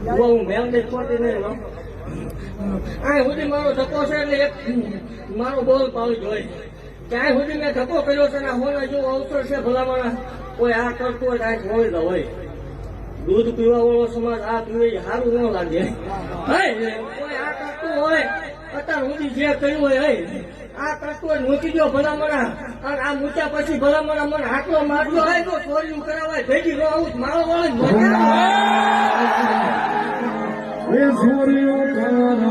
હું મેલ ને ખોટી નહીં આ સુધી મારો ધક્કો છે એટલે એક મારો બોલ પાવી જોઈએ ક્યાંય સુધી મેં ધક્કો કર્યો છે ને હોના જેવો અવસર છે ભલામણ કોઈ આ કરતો હોય કાંઈક હોય તો હોય દૂધ પીવા વાળો સમાજ આ પીવે સારું ન લાગે કોઈ આ કરતું હોય અત્યાર સુધી જે કર્યું હોય આ કરતું હોય મૂકી દો ભલામણા અને આ મૂક્યા પછી ભલામણા મને આટલો મારલો હોય તો ચોર્યું કરાવાય ભેગી નો આવું મારો વાળો એ ચોર્યું